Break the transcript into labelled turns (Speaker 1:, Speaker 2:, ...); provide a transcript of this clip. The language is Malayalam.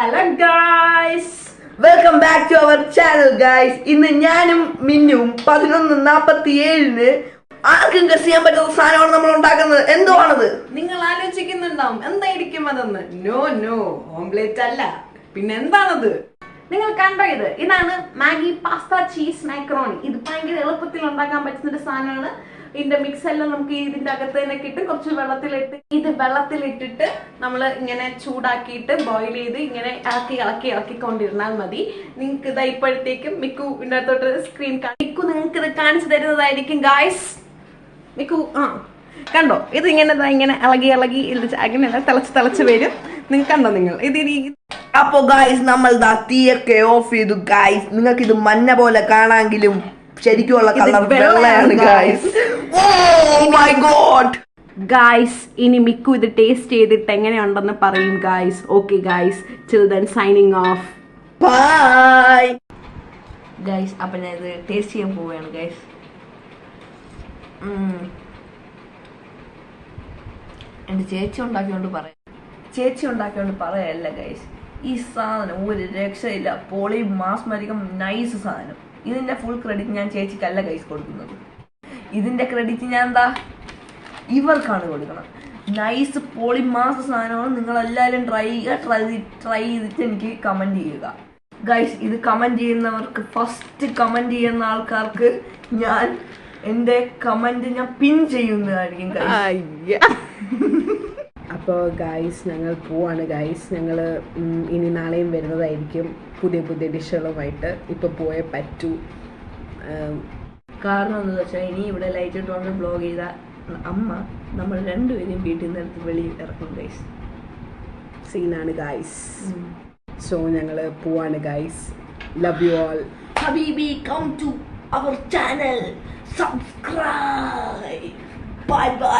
Speaker 1: Hello guys,
Speaker 2: welcome back to our channel guys. ഇന്ന് ഞാനും മിന്നും 11:47 ആർക്കും ഗസ് ചെയ്യാൻ പറ്റുന്ന സാധനമാണ് നമ്മൾ ഉണ്ടാക്കുന്നത്. എന്തുവാണത്?
Speaker 1: നിങ്ങൾ ആലോചിക്കുന്നുണ്ടാവും എന്തായിരിക്കും അതെന്ന്. നോ ഓംലെറ്റ് അല്ല, പിന്നെ എന്താണത്? നിങ്ങൾ കണ്ടോ? ഇതാണ് മാഗി പാസ്ത ചീസ് മാക്രോണി. ഇത് ഭയങ്കര എളുപ്പത്തിൽ ഉണ്ടാക്കാൻ പറ്റുന്ന ഒരു സാധനമാണ്. ഇതിന്റെ മിക്സ് എല്ലാം നമുക്ക് ഇതിന്റെ അകത്ത് തന്നെ കിട്ടും. കുറച്ച് വെള്ളത്തിലിട്ടിട്ട് നമ്മൾ ഇങ്ങനെ ചൂടാക്കിയിട്ട് ബോയിൽ ചെയ്ത് ഇങ്ങനെ ഇളക്കിക്കൊണ്ടിരുന്നാൽ മതി. നിങ്ങൾക്ക് ഇതാ ഇപ്പോഴത്തേക്കും മിക്കു ഇതിന്റെ അകത്തോട്ട് സ്ക്രീൻ മിക്കു നിങ്ങൾക്ക് ഇത് കാണിച്ചു തരുന്നതായിരിക്കും ഗായ്സ്. മിക്കു കണ്ടോ? ഇത് ഇങ്ങനെ ഇളകി അങ്ങനെ തിളച്ച് വരും. നിങ്ങൾ കണ്ടോ? നിങ്ങൾ
Speaker 2: അപ്പൊ ഗായ്സ് നമ്മൾ തീയൊക്കെ ഓഫ് ചെയ്തു ഗായ്സ്. നിങ്ങൾക്ക് ഇത് മഞ്ഞ പോലെ കാണാമെങ്കിലും ശരിക്കുള്ള കളർ വെള്ളയാണ് guys. Oh my god
Speaker 1: guys, ഇനി മിക്കു ഇത് ടേസ്റ്റ് ചെയ്തിട്ട് എങ്ങനെയുണ്ടെന്ന് പറയും guys. Okay guys, till then signing off.
Speaker 2: Bye
Speaker 1: guys. അപ്പൊ ഞാൻ ഇത് ടേസ്റ്റ് ചെയ്യാൻ പോവുകയാണ് ഗായ്സ്. എന്റെ ചേച്ചി ഉണ്ടാക്കിയോണ്ട് പറയല്ല ഗൈസ്. ഈ സാധനം ഒരു രക്ഷയില്ല. പൊളി മാസ്മരികം നൈസ് സാധനം. ഇതിന്റെ ഫുൾ ക്രെഡിറ്റ് ഞാൻ ചേച്ചിക്കല്ല ഗൈസ് കൊടുക്കുന്നത്. ഇതിന്റെ ക്രെഡിറ്റ് ഞാൻ ഇവർക്കാണ് കൊടുക്കണം. നൈസ് പൊളി മാസ് സാധനമാണ്. നിങ്ങൾ എല്ലാവരും ട്രൈ ചെയ്തിട്ട് എനിക്ക് കമന്റ് ചെയ്യുക ഗൈസ്. ഇത് കമന്റ് ചെയ്യുന്നവർക്ക്, ഫസ്റ്റ് കമന്റ് ചെയ്യുന്ന ആൾക്കാർക്ക് ഞാൻ എന്റെ കമന്റ് ഞാൻ പിൻ ചെയ്യുന്നതായിരിക്കും ഗൈസ്.
Speaker 3: അപ്പോൾ ഗായ്സ്, ഞങ്ങൾ പോവാണ് ഗായ്സ്. ഞങ്ങൾ ഇനി നാളെയും വരുന്നതായിരിക്കും പുതിയ ഡിഷുകളുമായിട്ട്. ഇപ്പോൾ പോയേ പറ്റൂ.
Speaker 1: കാരണം എന്താ വെച്ചാൽ ഇനി ഇവിടെ ലൈറ്റ് ഇട്ടുകൊണ്ട് ബ്ലോഗ് ചെയ്ത അമ്മ നമ്മൾ രണ്ടുപേരും വീട്ടിൽ നിന്ന് എടുത്ത് വെളിയിൽ ഇറക്കും ഗൈസ്.
Speaker 3: സീനാണ് ഗായ്സ്. സോ ഞങ്ങൾ പോവാണ് ഗായ്സ്. Love you all.
Speaker 2: ഹബീബി, come to our channel, subscribe. Bye by.